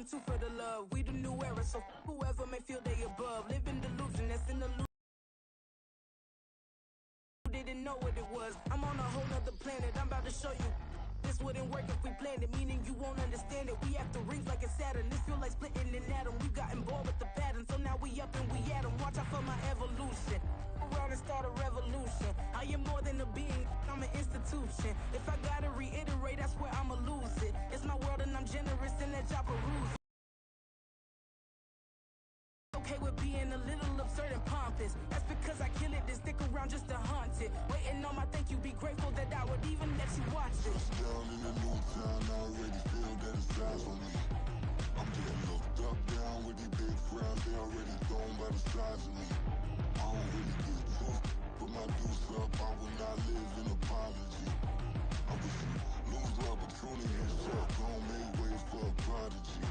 them two for the love. We the new era, so whoever may feel they above. Living delusion, that's in the illusion. Didn't know what it was. I'm on a whole nother planet. I'm about to show you. This wouldn't work if we planned it, meaning you won't understand it. We have to rings like a Saturn. This feel like splitting an atom. We got involved with the pattern, so now we up and we at 'em. Watch out for my evolution. Around and start a revolution. I am more than a being. I'm an institution. If I gotta reiterate, that's where I'ma lose it. It's my world and I'm generous and let y'all peruse. Okay with being a little absurd and pompous. That's because I kill it, then stick around just to haunt it. Waiting on my thank you, be grateful that I would even let you watch it. Down in the new town, I already feel that it's eyes on me. I'm getting looked up, down with these big frowns, they already thrown by the size of me. I don't really get took, put my deuce up, I will not live in apology. I wish you lose the opportunity and shut, don't make way for a prodigy.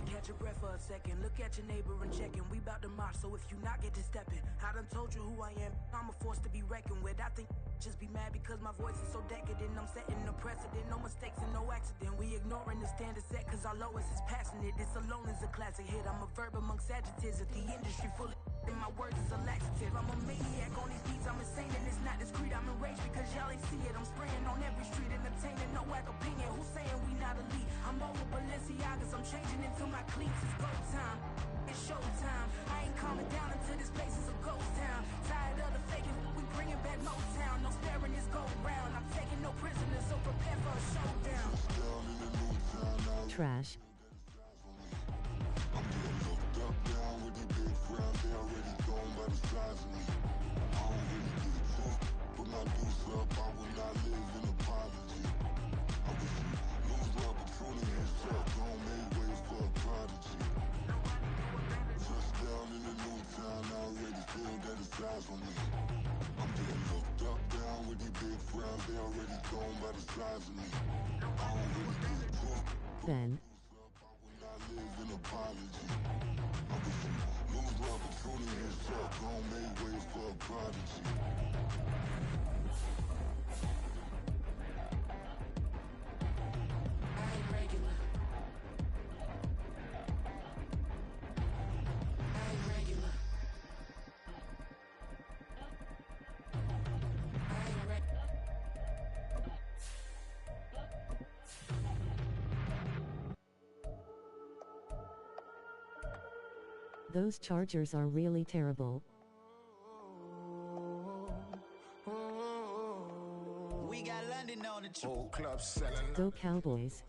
Catch your breath for a second. Look at your neighbor and check in. We bout to march, so if you not get to stepping, I done told you who I am. I'm a force to be reckoned with. I think just be mad because my voice is so decadent. I'm setting a precedent, no mistakes and no accident. We ignoring the standard set cause our lowest is passionate. This alone is a classic hit. I'm a verb amongst adjectives. If the industry full of and my words is a laxative. I'm a maniac on these beats. I'm insane and it's not discreet. I'm enraged because y'all ain't see it. I'm spraying on every street, entertaining no whack opinion. Who's saying we not elite? I'm over Balenciagas. I'm changing into my cleats. It's go time. It's show time. I ain't calming down until this place is a ghost town. Tired of the faking. We bringing back Motown. No sparing this go round. I'm taking no prisoners, so prepare for a showdown. Trash. I'm getting looked up, down with these big frowns, they already thrown by the size of me. I don't really get took, put my deuce up, I will not live in apology. I wish you lose the opportunity and shut, don't make way for a prodigy. Touchdown in the new town, I already feel that it's eyes on me. I'm getting looked up, down with these big frowns, they already thrown by the size of me. I don't really get took. Ben. Live in apology. I wish you lose the opportunity and shut, don't make way for a prodigy. I ain't regular. I ain't regular. I ain't regular. Those Chargers are really terrible. We got London on the whole club selling. Go Cowboys.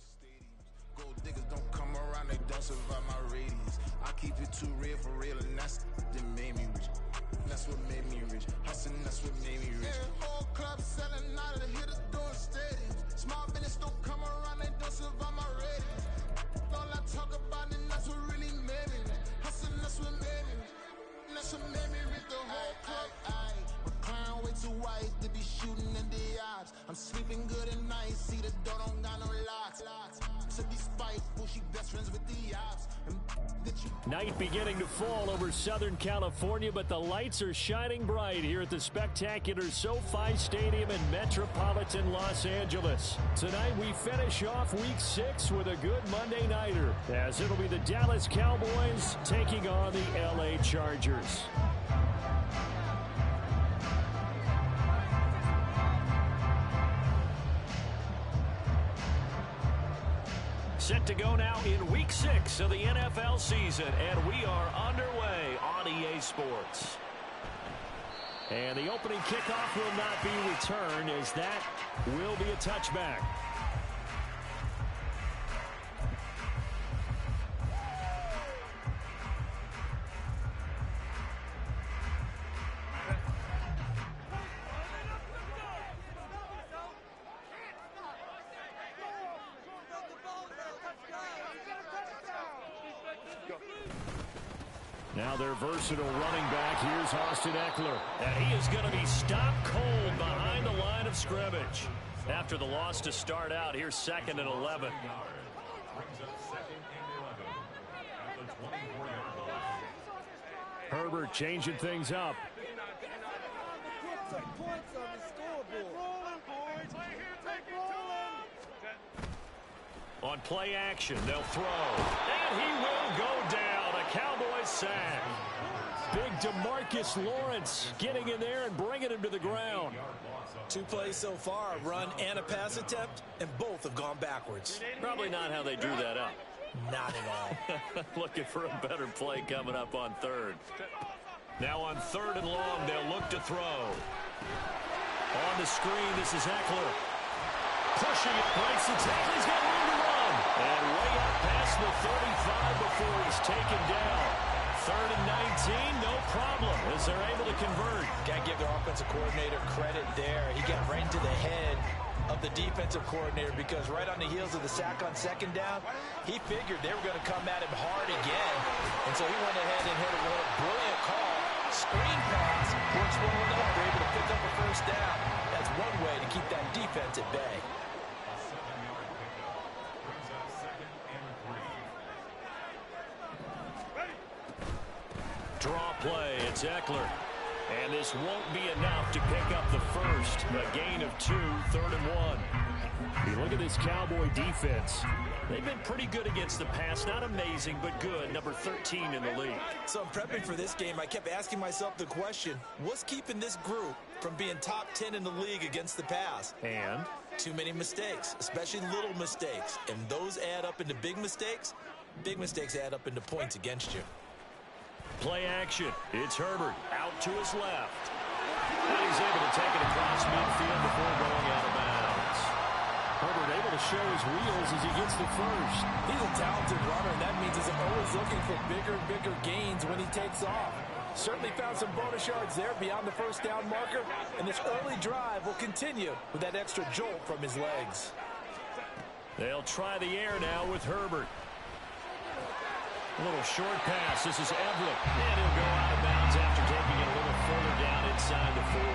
Gold diggers don't come around, they don't survive my radius. I keep it too real for real, and that's that made me rich. That's what made me rich. Hustling, that's what made me rich. Yeah, whole club selling out of the hitters doing stadiums. Small business don't come around, they don't survive my radius. All I talk about, and that's what really made me rich. Hustling, that's what made me rich. That's what made me rich. The whole club. My clown way too white to be shooting in the odds. I'm sleeping good at night, see the door don't got no locks. To be spiteful, she best friends with the ops. Night beginning to fall over Southern California, but the lights are shining bright here at the spectacular SoFi Stadium in metropolitan Los Angeles. Tonight we finish off Week 6 with a good Monday nighter, as it'll be the Dallas Cowboys taking on the LA Chargers. Set to go now in Week 6 of the NFL season, and we are underway on EA Sports. And the opening kickoff will not be returned, as that will be a touchback. Now their versatile running back, here's Austin Eckler. And he is going to be stopped cold behind the line of scrimmage. After the loss to start out, here's 2nd and 11. Herbert changing things up. On play action, they'll throw. And he will go down. A Cowboys sack. Big DeMarcus Lawrence getting in there and bringing him to the ground. 2 plays so far, a run and a pass attempt, and both have gone backwards. Probably not how they drew that up. Not at all. Looking for a better play coming up on third. Now on 3rd and long, they'll look to throw. On the screen, this is Eckler. Pushing it, breaks the tackle. He's got room to run. And way out past the 35 before he's taken down. 3rd and 19, no problem, as they're able to convert. Got to give their offensive coordinator credit there. He got right into the head of the defensive coordinator because right on the heels of the sack on 2nd down, he figured they were going to come at him hard again. And so he went ahead and hit a brilliant call. Screen pass, works well enough. They're able to pick up a 1st down. That's one way to keep that defense at bay. Draw play, it's Eckler. And this won't be enough to pick up the first. A gain of 2, 3rd and 1. You look at this Cowboy defense. They've been pretty good against the pass. Not amazing, but good. Number 13 in the league. So I'm prepping for this game. I kept asking myself the question, what's keeping this group from being top 10 in the league against the pass? And? Too many mistakes, especially little mistakes. And those add up into big mistakes. Big mistakes add up into points against you. Play action. It's Herbert out to his left. And he's able to take it across midfield before going out of bounds. Herbert able to show his wheels as he gets the first. He's a talented runner, and that means he's always looking for bigger and bigger gains when he takes off. Certainly found some bonus yards there beyond the 1st down marker, and this early drive will continue with that extra jolt from his legs. They'll try the air now with Herbert. A little short pass. This is Everett. And he'll go out of bounds after taking it a little further down inside the 40.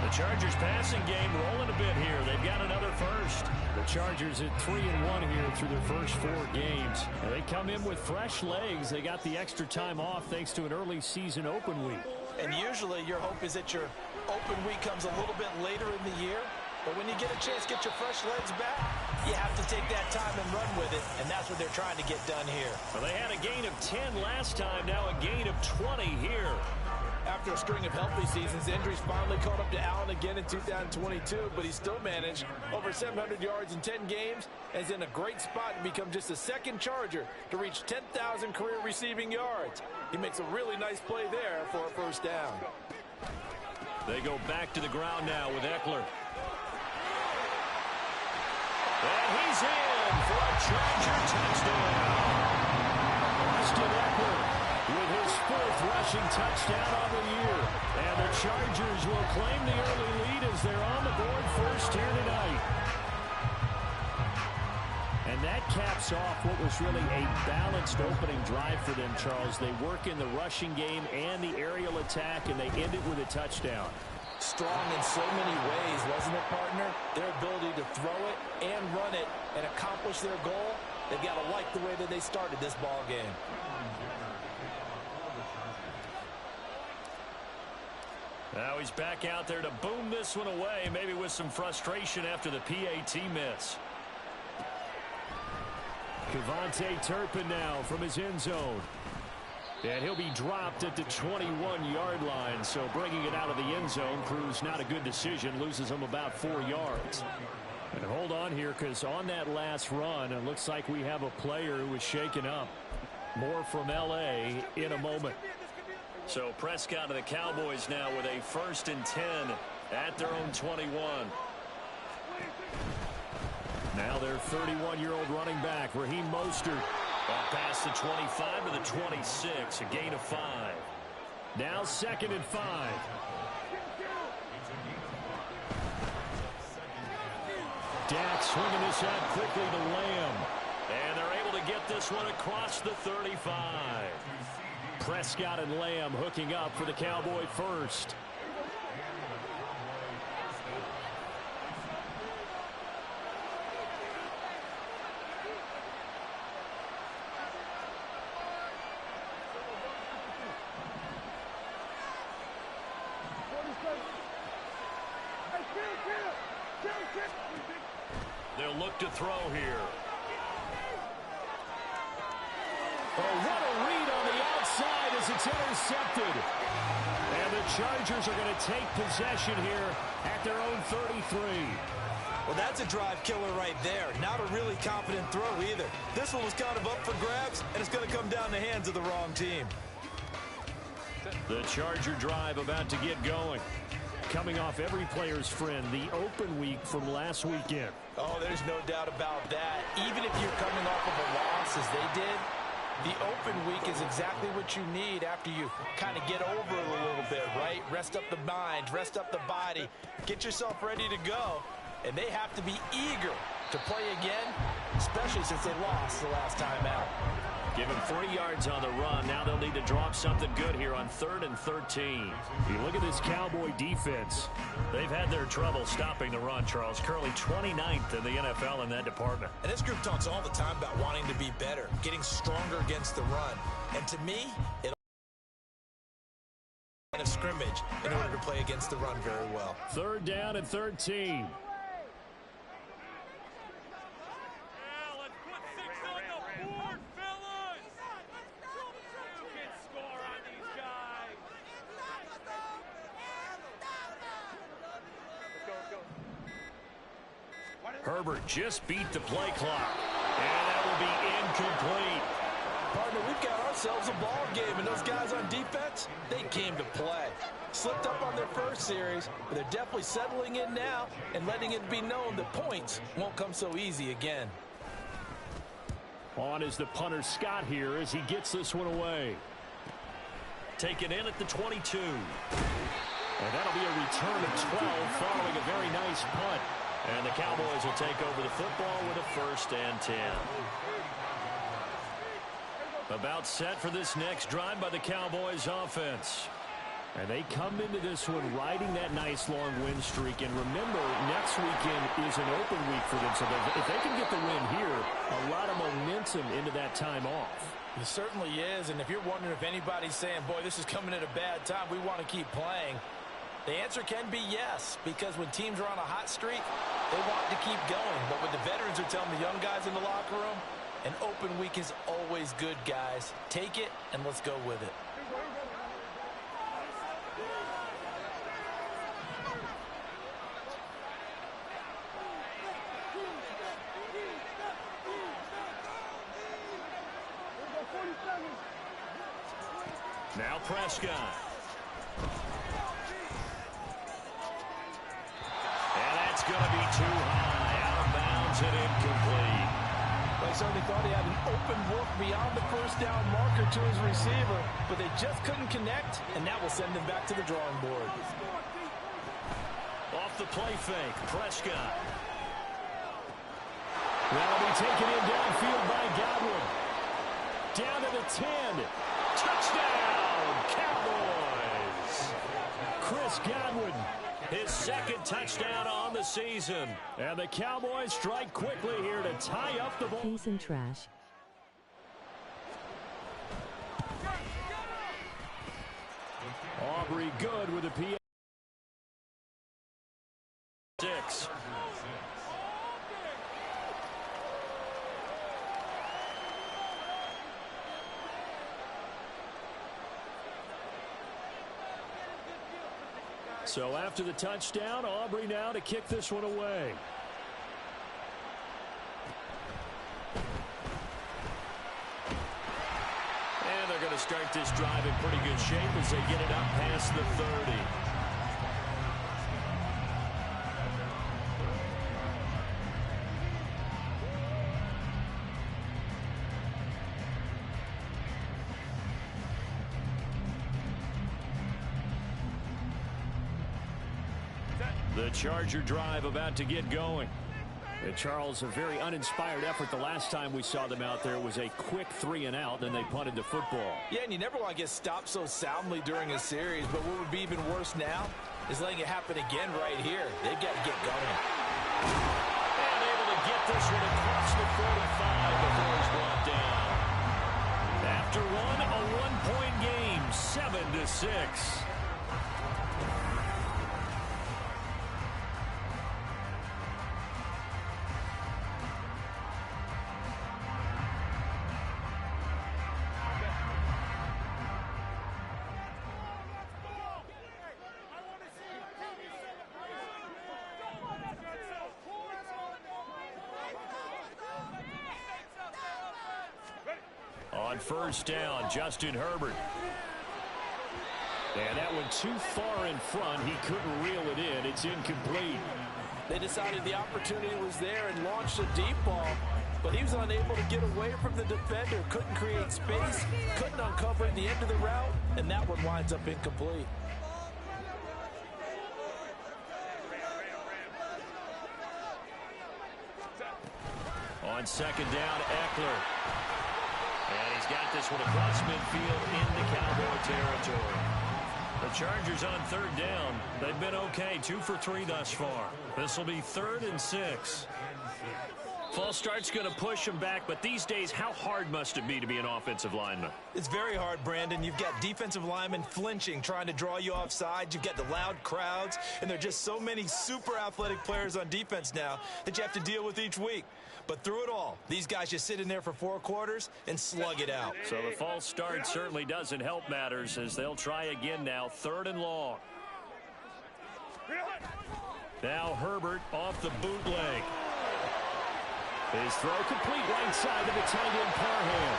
The Chargers passing game rolling a bit here. They've got another first. The Chargers at 3-1 here through their first 4 games. And they come in with fresh legs. They got the extra time off thanks to an early season open week. And usually your hope is that your open week comes a little bit later in the year. But when you get a chance to get your fresh legs back, you have to take that time and run with it, and that's what they're trying to get done here. Well, they had a gain of 10 last time, now a gain of 20 here. After a string of healthy seasons, injuries finally caught up to Allen again in 2022, but he still managed over 700 yards in 10 games and is in a great spot to become just the 2nd Charger to reach 10,000 career receiving yards. He makes a really nice play there for a 1st down. They go back to the ground now with Eckler. And he's in for a Charger touchdown. Austin Eckler with his 4th rushing touchdown on the year. And the Chargers will claim the early lead as they're on the board first here tonight. And that caps off what was really a balanced opening drive for them, Charles. They work in the rushing game and the aerial attack, and they end it with a touchdown. Strong in so many ways, wasn't it, partner? Their ability to throw it and run it and accomplish their goal, they've got to like the way that they started this ball game. Now he's back out there to boom this one away, maybe with some frustration after the PAT miss. Kevontae Turpin now from his end zone. And he'll be dropped at the 21-yard line, so bringing it out of the end zone proves not a good decision, loses him about 4 yards. And hold on here, because on that last run, it looks like we have a player who was shaken up. More from L.A. in a moment. So Prescott and the Cowboys now with a 1st and 10 at their own 21. Now their 31-year-old running back, Raheem Mostert, up past the 25 to the 26, a gain of 5. Now 2nd and 5. Dak swinging this out quickly to Lamb. And they're able to get this one across the 35. Prescott and Lamb hooking up for the Cowboy first. They'll look to throw here. Oh, what a read on the outside as it's intercepted. And the Chargers are going to take possession here at their own 33. Well, that's a drive killer right there. Not a really confident throw either. This one was kind of up for grabs, and it's going to come down the hands of the wrong team. The Charger drive about to get going. Coming off every player's friend, the open week from last weekend. Oh, there's no doubt about that. Even if you're coming off of a loss as they did, the open week is exactly what you need after you kind of get over it a little bit, right? Rest up the mind, rest up the body, get yourself ready to go. And they have to be eager to play again, especially since they lost the last time out. Give them 3 yards on the run. Now they'll need to drop something good here on 3rd and 13. You look at this Cowboy defense. They've had their trouble stopping the run, Charles. Currently 29th in the NFL in that department. And this group talks all the time about wanting to be better, getting stronger against the run. And to me, it of scrimmage in order to play against the run very well. 3rd down and 13. Herbert just beat the play clock. And that will be incomplete. Partner, we've got ourselves a ball game, and those guys on defense, they came to play. Slipped up on their first series, but they're definitely settling in now and letting it be known that points won't come so easy again. On is the punter Scott here as he gets this one away. Taken in at the 22. And that'll be a return of 12 following a very nice punt. And the Cowboys will take over the football with a 1st and 10. About set for this next drive by the Cowboys offense. And they come into this one riding that nice long win streak. And remember, next weekend is an open week for them. So if they can get the win here, a lot of momentum into that time off. It certainly is. And if you're wondering if anybody's saying, boy, this is coming at a bad time, we want to keep playing, the answer can be yes, because when teams are on a hot streak, they want to keep going. But what the veterans are telling the young guys in the locker room, an open week is always good, guys. Take it, and let's go with it. Now Prescott. It's going to be too high, out of bounds and incomplete. They certainly thought he had an open look beyond the first down marker to his receiver, but they just couldn't connect, and that will send them back to the drawing board. Off the play fake, Prescott. That'll be taken in downfield by Godwin. Down to the 10. Touchdown, Cowboys. Chris Godwin. His 2nd touchdown on the season. And the Cowboys strike quickly here to tie up the ball. Piece and trash. Aubrey good with a P6. So after the touchdown, Aubrey now to kick this one away. And they're going to start this drive in pretty good shape as they get it up past the 30. The Charger drive about to get going. And Charles, a very uninspired effort the last time we saw them out there. It was a quick 3-and-out, then they punted the football. Yeah, and you never want to get stopped so soundly during a series, but what would be even worse now is letting it happen again right here. They've got to get going. And able to get this one across the 45 before he's brought down. After one, a one-point game, 7-6. On first down, Justin Herbert. And that went too far in front. He couldn't reel it in. It's incomplete. They decided the opportunity was there and launched a deep ball, but he was unable to get away from the defender. Couldn't create space, couldn't uncover at the end of the route, and that one winds up incomplete. On second down, Eckler. And he's got this one across midfield into Cowboy territory. The Chargers on third down. They've been okay, 2 for 3 thus far. This will be 3rd and 6. False start's going to push them back, but these days, how hard must it be to be an offensive lineman? It's very hard, Brandon. You've got defensive linemen flinching, trying to draw you offside. You've got the loud crowds, and there are just so many super athletic players on defense now that you have to deal with each week. But through it all, these guys just sit in there for 4 quarters and slug it out. So the false start certainly doesn't help matters as they'll try again now, 3rd and long. Now Herbert off the bootleg. His throw complete right side to the tight end Parham.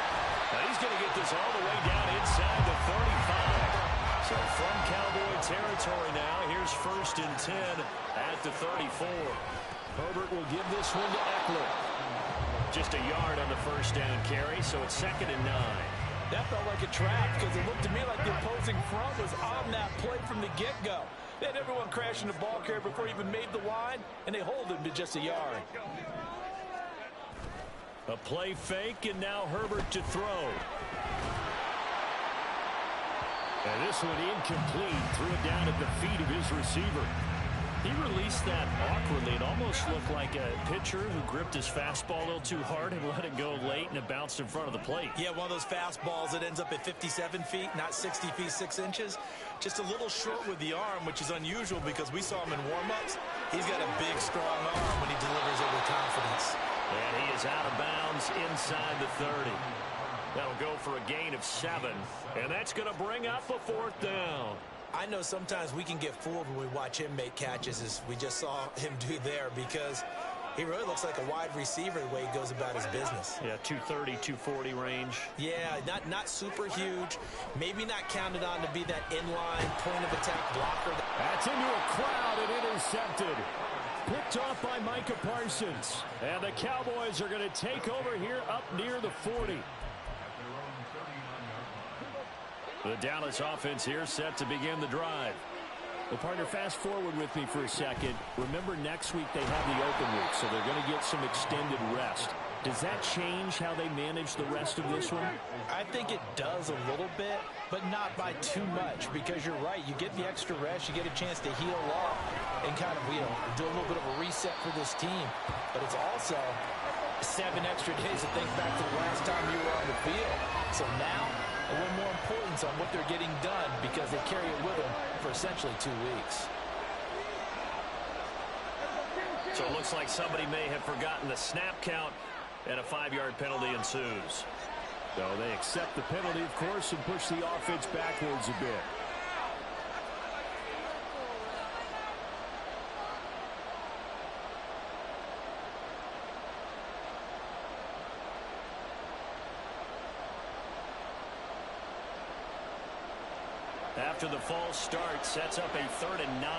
Now he's going to get this all the way down inside the 35. So from Cowboy territory now, here's 1st and 10 at the 34. Herbert will give this one to Eckler. Just a yard on the first down carry, so it's 2nd and 9. That felt like a trap because it looked to me like the opposing front was on that play from the get-go. They had everyone crashing the ball carrier before he even made the line, and they hold him to just a yard. A play fake, and now Herbert to throw. And this one incomplete. Threw it down at the feet of his receiver. He released that awkwardly. It almost looked like a pitcher who gripped his fastball a little too hard and let it go late, and it bounced in front of the plate. Yeah, one of those fastballs that ends up at 57 feet, not 60 feet, 6 inches. Just a little short with the arm, which is unusual because we saw him in warm-ups. He's got a big, strong arm when he delivers it with confidence. And he is out of bounds inside the 30. That'll go for a gain of 7, and that's going to bring up a 4th down. I know sometimes we can get fooled when we watch him make catches, as we just saw him do there, because he really looks like a wide receiver the way he goes about his business. Yeah, 230, 240 range. Yeah, not super huge. Maybe not counted on to be that inline point-of-attack blocker. That's into a crowd and intercepted. Picked off by Micah Parsons. And the Cowboys are going to take over here up near the 40. The Dallas offense here set to begin the drive. Well, partner, fast forward with me for a second. Remember, next week they have the open week, so they're going to get some extended rest. Does that change how they manage the rest of this one? I think it does a little bit, but not by too much, because you're right. You get the extra rest. You get a chance to heal up and kind of, do a little bit of a reset for this team. But it's also 7 extra days to think back to the last time you were on the field. So now, a little more importance on what they're getting done because they carry it with them for essentially 2 weeks. So it looks like somebody may have forgotten the snap count, and a 5-yard penalty ensues. So they accept the penalty, of course, and push the offense backwards a bit. After the false start, sets up a 3rd and 9.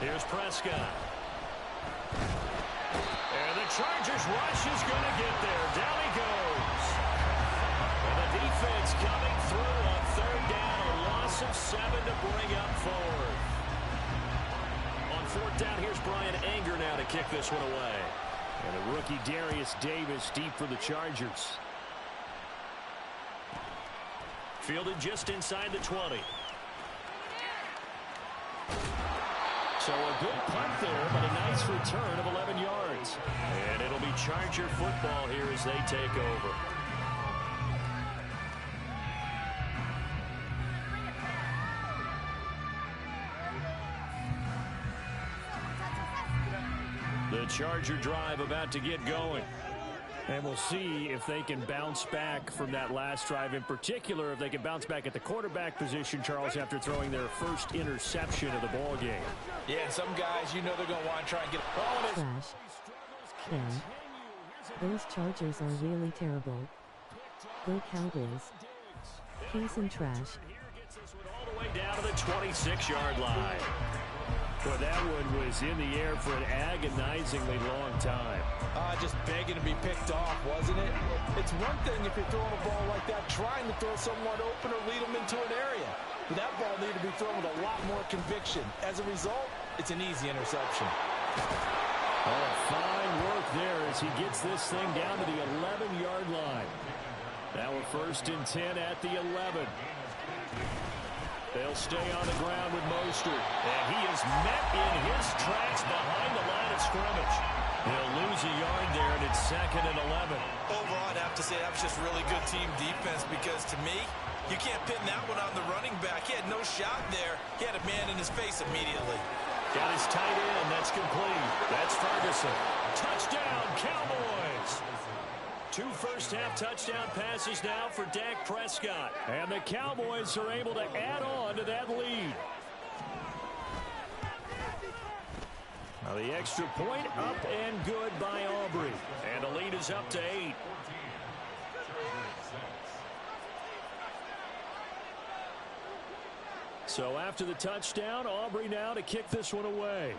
Here's Prescott. And the Chargers rush is going to get there. Down he goes. And the defense coming through on 3rd down. A loss of 7 to bring up 4th. On 4th down, here's Brian Anger now to kick this one away. And a rookie Darius Davis deep for the Chargers. Fielded just inside the 20. So a good punt there, but a nice return of 11 yards. And it'll be Charger football here as they take over. The Charger drive about to get going. And we'll see if they can bounce back from that last drive. In particular, if they can bounce back at the quarterback position, Charles, after throwing their first interception of the ball game. Yeah, and some guys, you know they're going to want to try and get a ball in his. Trash. Ben. Those Chargers are really terrible. Go Cowboys. Peace and trash. All the way down to the 26-yard line. Well, that one was in the air for an agonizingly long time. Just begging to be picked off, wasn't it? It's one thing if you're throwing a ball like that, trying to throw someone open or lead them into an area. But that ball needed to be thrown with a lot more conviction. As a result, it's an easy interception. Oh, fine work there as he gets this thing down to the 11-yard line. Now we're 1st and 10 at the 11. They'll stay on the ground with Mostert. And he is met in his tracks behind the line of scrimmage. He'll lose a yard there, and it's 2nd and 11. Overall, I'd have to say that was just really good team defense because, to me, you can't pin that one on the running back. He had no shot there. He had a man in his face immediately. Got his tight end. That's complete. That's Ferguson. Touchdown, Cowboys. 2 first-half touchdown passes now for Dak Prescott. And the Cowboys are able to add on to that lead. Now the extra point up and good by Aubrey. And the lead is up to 8. So after the touchdown, Aubrey now to kick this one away.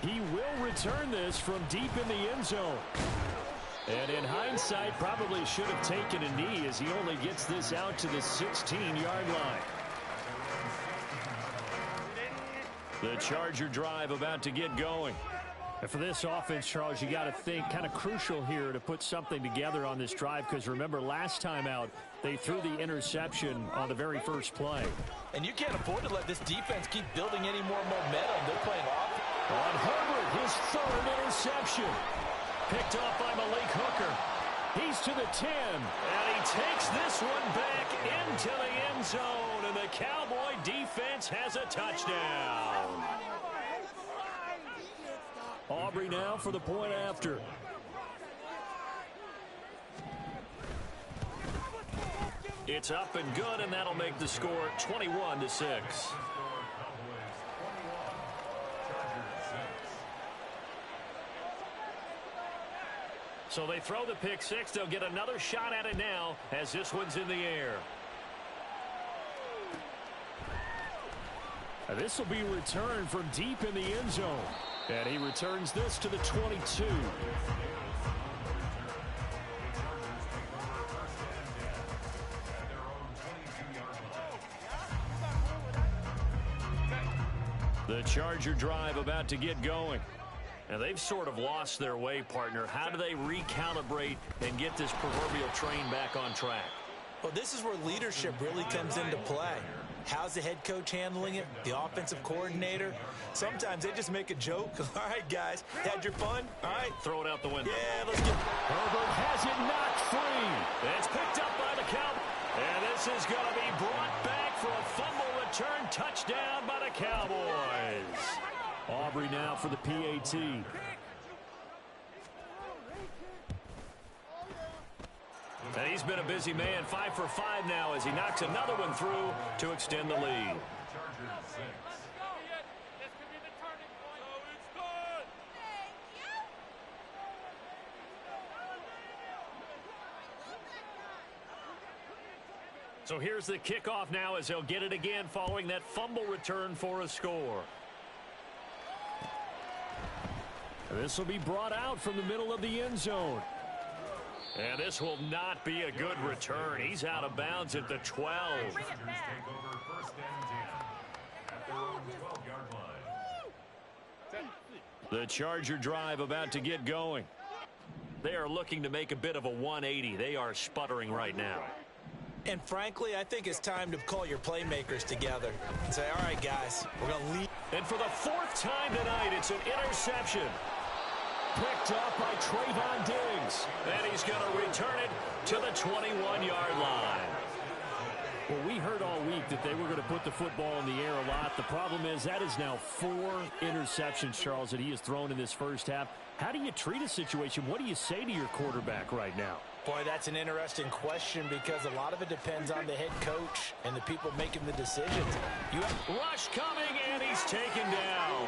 He will return this from deep in the end zone. And in hindsight, probably should have taken a knee as he only gets this out to the 16-yard line. The Charger drive about to get going. And for this offense, Charles, you got to think kind of crucial here to put something together on this drive because remember last time out they threw the interception on the very first play. And you can't afford to let this defense keep building any more momentum. They're playing off. On Herbert, his 3rd interception. Picked off by Malik Hooker. He's to the 10, and he takes this one back into the end zone, and the Cowboy defense has a touchdown. Aubrey now for the point after. It's up and good, and that'll make the score 21-6. So they throw the pick six. They'll get another shot at it now as this one's in the air. And this will be returned from deep in the end zone. And he returns this to the 22. The Charger drive about to get going. And they've sort of lost their way, partner. How do they recalibrate and get this proverbial train back on track? Well, this is where leadership really comes into play. How's the head coach handling it? The offensive coordinator? Sometimes they just make a joke. All right, guys, had your fun? All right. Throw it out the window. Yeah, let's get... Herbert has it knocked free. It's picked up by the Cowboys. And this is going to be brought back for a fumble return touchdown by the Cowboys. Aubrey now for the PAT. And he's been a busy man, 5 for 5 now as he knocks another one through to extend the lead. So here's the kickoff now as they'll get it again following that fumble return for a score. This will be brought out from the middle of the end zone. And this will not be a good return. He's out of bounds at the 12. The Charger drive about to get going. They are looking to make a bit of a 180. They are sputtering right now. And frankly, I think it's time to call your playmakers together and say, all right, guys, we're going to lead. And for the 4th time tonight, it's an interception. Picked up by Trayvon Diggs. And he's going to return it to the 21-yard line. Well, we heard all week that they were going to put the football in the air a lot. The problem is that is now 4 interceptions, Charles, that he has thrown in this first half. How do you treat a situation? What do you say to your quarterback right now? Boy, that's an interesting question because a lot of it depends on the head coach and the people making the decisions. Rush coming, and he's taken down.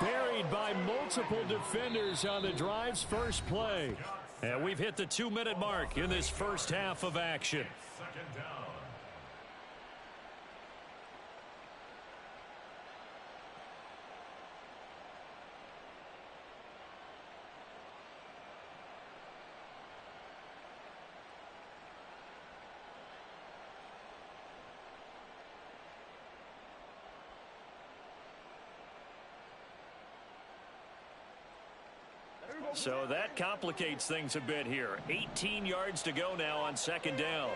Buried by multiple defenders on the drive's first play. And we've hit the 2-minute mark in this first half of action. So that complicates things a bit here. 18 yards to go now on second down.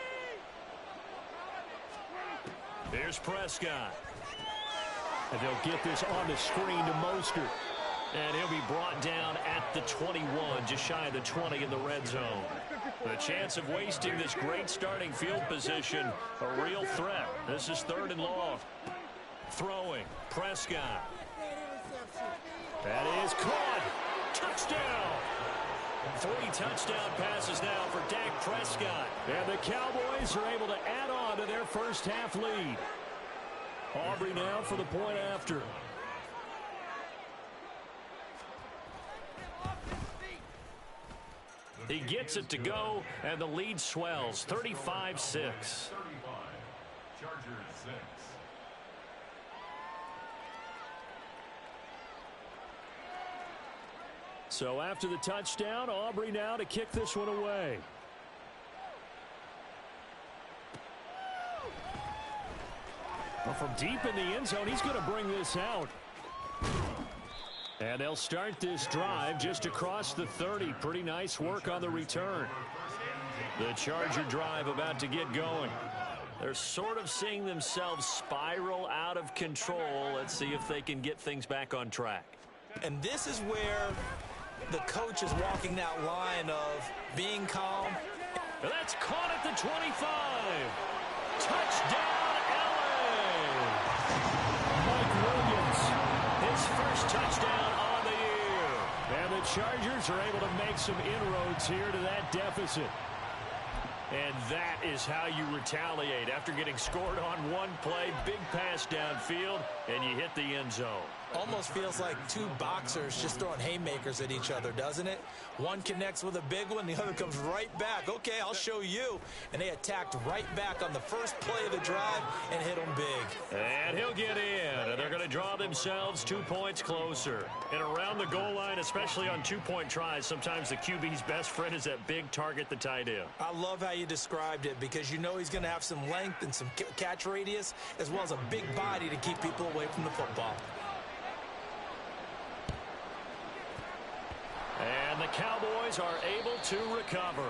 Here's Prescott. And they'll get this on the screen to Mostert. And he'll be brought down at the 21, just shy of the 20 in the red zone. The chance of wasting this great starting field position, a real threat. This is 3rd and long. Throwing, Prescott. That is caught. Touchdown! 3 touchdown passes now for Dak Prescott. And the Cowboys are able to add on to their first half lead. Aubrey now for the point after. He gets it to go, and the lead swells, 35-6. 35, Chargers 6. So after the touchdown, Aubrey now to kick this one away. Well, from deep in the end zone, he's going to bring this out. And they'll start this drive just across the 30. Pretty nice work on the return. The Charger drive about to get going. They're sort of seeing themselves spiral out of control. Let's see if they can get things back on track. And this is where the coach is walking that line of being calm. And that's caught at the 25. Touchdown, LA! Mike Williams, his first touchdown on the year. And the Chargers are able to make some inroads here to that deficit. And that is how you retaliate after getting scored on one play. Big pass downfield, and you hit the end zone. Almost feels like 2 boxers just throwing haymakers at each other, doesn't it? One connects with a big one, the other comes right back. Okay, I'll show you. And they attacked right back on the first play of the drive and hit him big. And he'll get in, and they're going to draw themselves 2 points closer. And around the goal line, especially on 2-point tries, sometimes the QB's best friend is that big target, the tight end. I love how you described it because you know he's going to have some length and some catch radius as well as a big body to keep people away from the football. And the Cowboys are able to recover.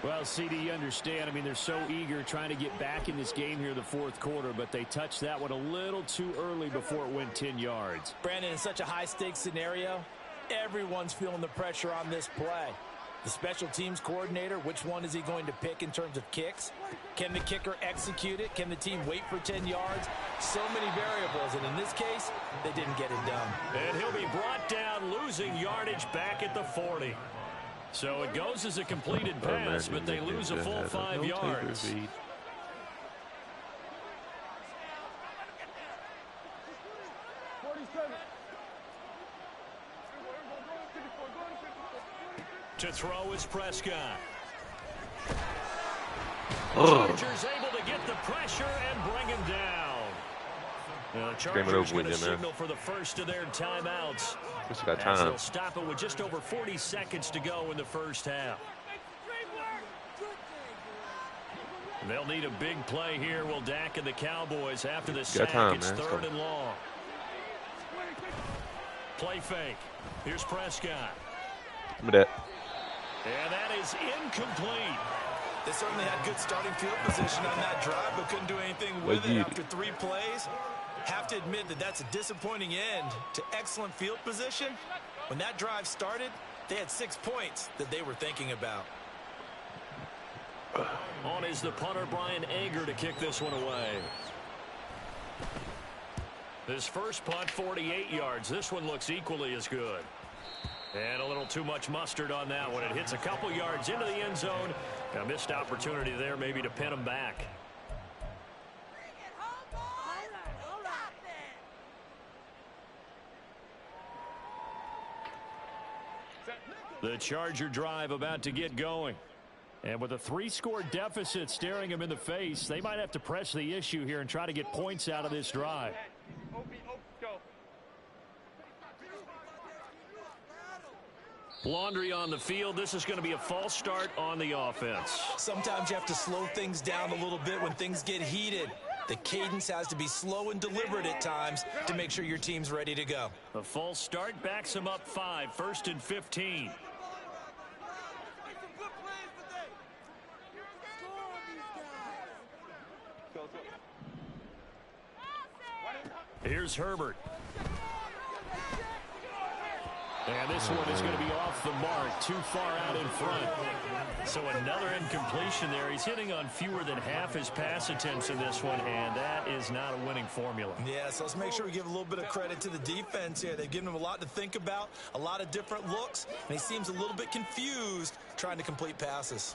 Well, CD, you understand. I mean, they're so eager trying to get back in this game here in the fourth quarter, but they touched that one a little too early before it went 10 yards. Brandon, in such a high-stakes scenario, everyone's feeling the pressure on this play. The special teams coordinator, which one is he going to pick in terms of kicks? Can the kicker execute it? Can the team wait for 10 yards? So many variables, and in this case, they didn't get it done. And he'll be brought down, losing yardage back at the 40. So it goes as a completed pass, but they lose a full 5 yards. To throw is Prescott. Chargers able to get the pressure and bring him down. The Chargers going to signal for the first of their timeouts. As they'll stop it with just over 40 seconds to go in the first half. They'll need a big play here, will Dak and the Cowboys after the sack. It's 3rd and long. Play fake. Here's Prescott. And that is incomplete. They certainly had good starting field position on that drive, but couldn't do anything with it after 3 plays. Have to admit that that's a disappointing end to excellent field position. When that drive started, they had 6 points that they were thinking about. On is the punter, Brian Ager, to kick this one away. His first punt, 48 yards. This one looks equally as good. And a little too much mustard on that one. It hits a couple yards into the end zone. A missed opportunity there maybe to pin him back. The Charger drive about to get going. And with a 3-score deficit staring him in the face, they might have to press the issue here and try to get points out of this drive. Laundry on the field. This is going to be a false start on the offense. Sometimes you have to slow things down a little bit when things get heated. The cadence has to be slow and deliberate at times to make sure your team's ready to go. A false start backs him up 5, 1st and 15. Here's Herbert. And this one is going to be off the mark, too far out in front. So another incompletion there. He's hitting on fewer than half his pass attempts in this one, and that is not a winning formula. Yeah, so let's make sure we give a little bit of credit to the defense here. They've given him a lot to think about, a lot of different looks, and he seems a little bit confused trying to complete passes.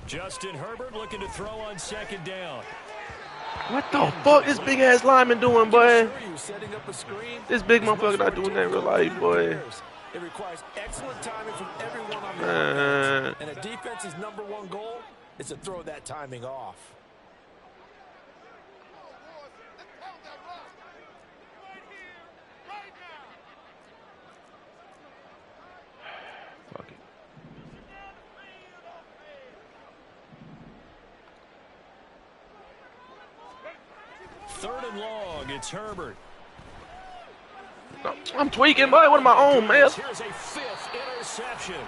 Justin Herbert looking to throw on 2nd down. What the fuck this big ass lineman doing, boy? This big motherfucker not doing that in real life, boy. It requires excellent timing from everyone on the offense. And a defense's #1 goal is to throw that timing off. Fuck it. Third and long, it's Herbert. I'm tweaking, boy. What am I on, man? Here's a 5th interception.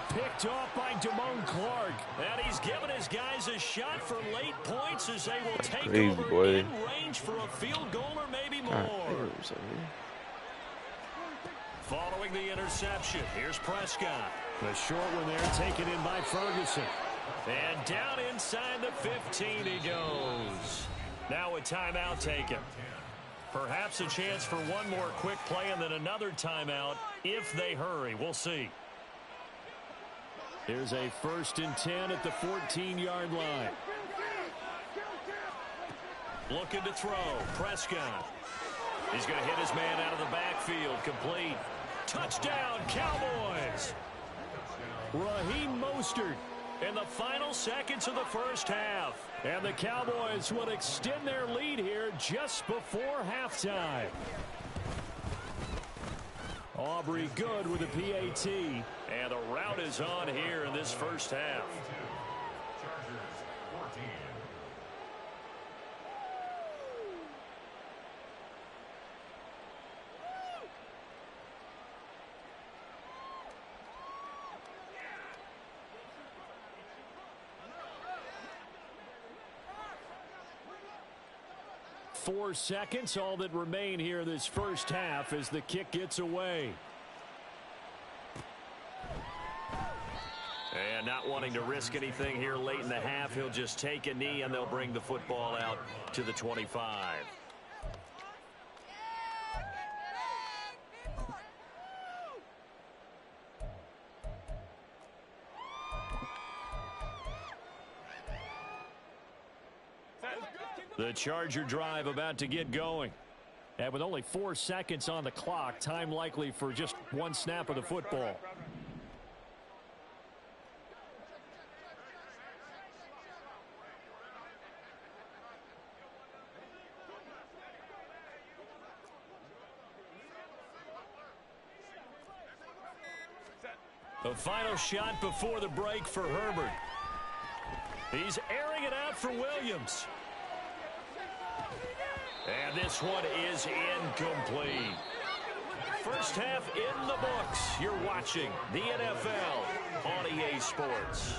Picked off by Damone Clark. And he's given his guys a shot for late points as they will take over in range for a field goal or maybe more. Following the interception, here's Prescott. The short one there taken in by Ferguson. And down inside the 15 he goes. Now a timeout taken. Perhaps a chance for one more quick play and then another timeout if they hurry. We'll see. Here's a 1st and 10 at the 14-yard line. Looking to throw. Prescott. He's going to hit his man out of the backfield. Complete. Touchdown, Cowboys. Raheem Mostert in the final seconds of the first half. And the Cowboys would extend their lead here just before halftime. Aubrey Good with a PAT. And the route is on here in this first half. Four seconds, all that remain here this first half as the kick gets away. And not wanting to risk anything here late in the half, he'll just take a knee and they'll bring the football out to the 25. The Charger drive about to get going. And with only 4 seconds on the clock, time likely for just one snap of the football. The final shot before the break for Herbert. He's airing it out for Williams. And this one is incomplete. First half in the books. You're watching the NFL on EA Sports.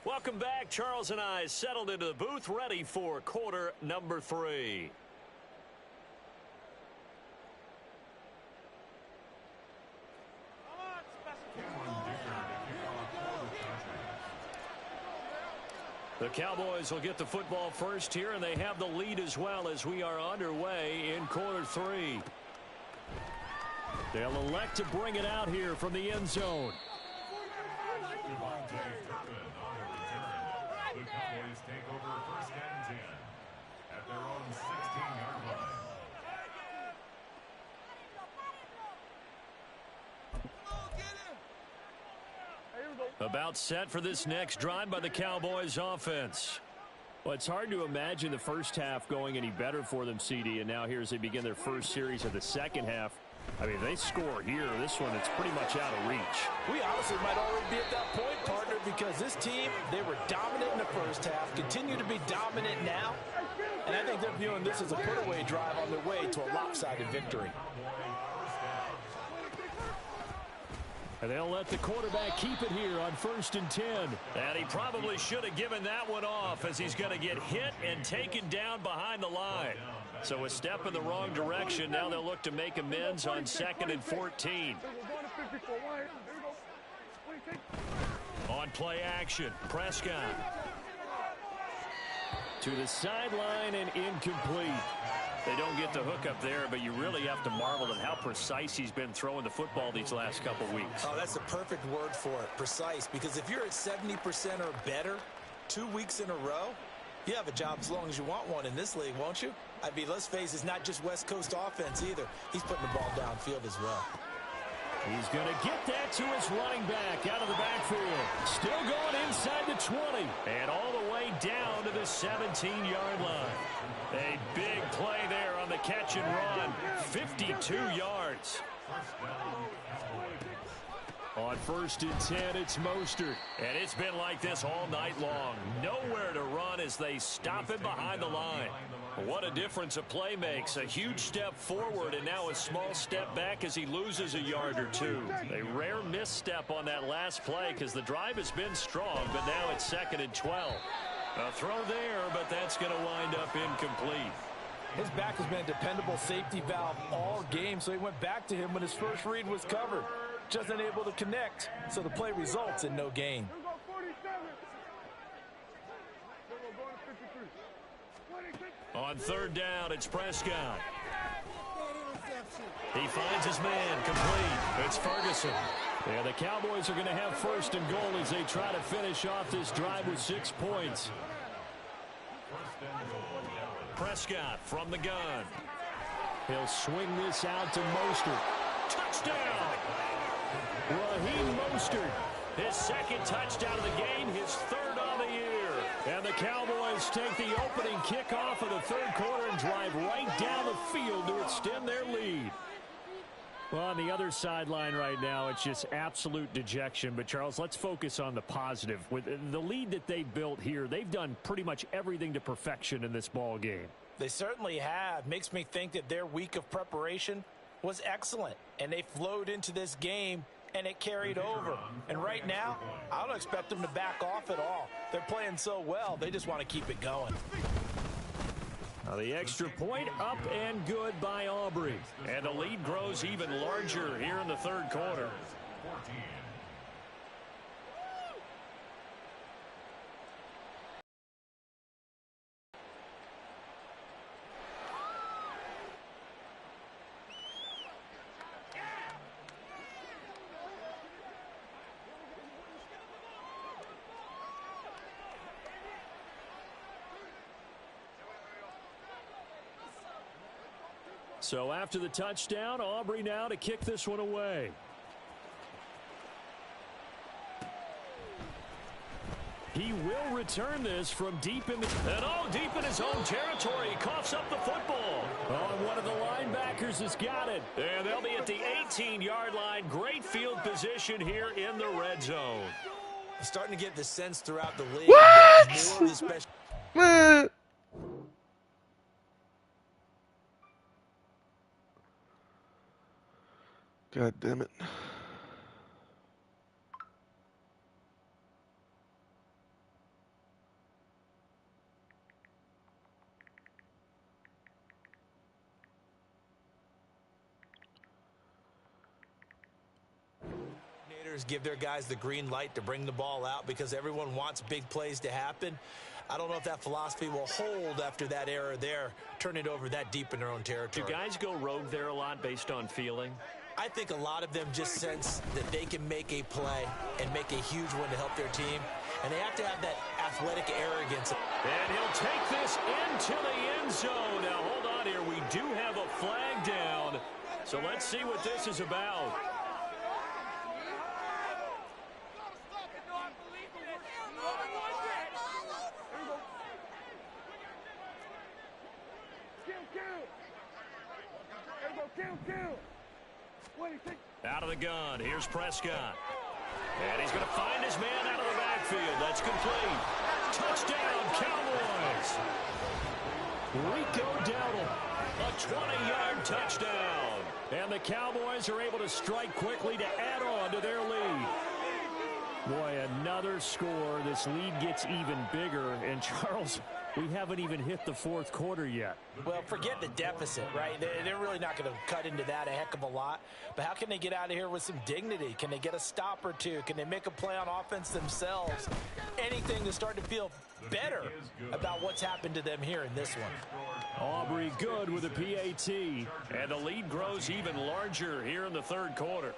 Welcome back. Charles and I settled into the booth, ready for quarter number 3. The Cowboys will get the football first here, and they have the lead as well as we are underway in quarter 3. They'll elect to bring it out here from the end zone. The Cowboys take over first and 10 at their own 16-yard line. About set for this next drive by the Cowboys offense. Well, it's hard to imagine the first half going any better for them, CD, and now here as they begin their first series of the second half. I mean, if they score here, this one, it's pretty much out of reach. We honestly might already be at that point, partner, because this team, they were dominant in the first half, continue to be dominant now, and I think they're viewing this as a put-away drive on their way to a lopsided victory. And they'll let the quarterback keep it here on 1st and 10. And he probably should have given that one off, as he's going to get hit and taken down behind the line. So a step in the wrong direction. Now they'll look to make amends on 2nd and 14. On play action, Prescott. To the sideline and incomplete. They don't get the hook up there, but you really have to marvel at how precise he's been throwing the football these last couple weeks. Oh, that's the perfect word for it, precise, because if you're at 70% or better 2 weeks in a row, you have a job as long as you want one in this league, won't you? I mean, let's face it, it's not just West Coast offense either. He's putting the ball downfield as well. He's going to get that to his running back out of the backfield. Still going inside the 20 and all the way down to the 17-yard line. A big play there on the catch and run. 52 yards. On 1st and 10, it's Mostert. And it's been like this all night long. Nowhere to run as they stop him behind the line. What a difference a play makes. A huge step forward and now a small step back as he loses a yard or two. A rare misstep on that last play because the drive has been strong, but now it's 2nd and 12. A throw there, but that's going to wind up incomplete. His back has been a dependable safety valve all game, so he went back to him when his first read was covered. Just unable to connect, so the play results in no gain. On 3rd down, it's Prescott. He finds his man, complete. It's Ferguson. Yeah, the Cowboys are going to have 1st and goal as they try to finish off this drive with 6 points. Prescott from the gun. He'll swing this out to Mostert. Touchdown! Raheem Mostert, his 2nd touchdown of the game, his 3rd on the year. And the Cowboys take the opening kickoff of the 3rd quarter and drive right down the field to extend their lead. Well, on the other sideline right now, it's just absolute dejection. But, Charles, let's focus on the positive. With the lead that they built here, they've done pretty much everything to perfection in this ball game. They certainly have. Makes me think that their week of preparation was excellent. And they flowed into this game, and it carried over. And right now, I don't expect them to back off at all. They're playing so well, they just want to keep it going. Now the extra point up and good by Aubrey. And the lead grows even larger here in the 3rd quarter. So after the touchdown, Aubrey now to kick this one away. He will return this from deep in his own territory. He coughs up the football. Oh, and one of the linebackers has got it. And they'll be at the 18-yard line. Great field position here in the red zone. I'm starting to get the sense throughout the league. What? Man. God damn it. players give their guys the green light to bring the ball out because everyone wants big plays to happen. I don't know if that philosophy will hold after that error there, turn it over that deep in their own territory. Do guys go rogue there a lot based on feeling? I think a lot of them just sense that they can make a play and make a huge one to help their team. And they have to have that athletic arrogance. And he'll take this into the end zone. Now, hold on here. We do have a flag down. So let's see what this is about. Out of the gun, here's Prescott. And he's going to find his man out of the backfield. That's complete. Touchdown, Cowboys. Rico Dowdle, a 20-yard touchdown. And the Cowboys are able to strike quickly to add on to their lead. Boy, another score. This lead gets even bigger. And Charles, we haven't even hit the fourth quarter yet. Well, forget the deficit, right? They're really not going to cut into that a heck of a lot. But how can they get out of here with some dignity? Can they get a stop or two? Can they make a play on offense themselves? Anything to start to feel better about what's happened to them here in this one. Aubrey good with a PAT. And the lead grows even larger here in the third quarter.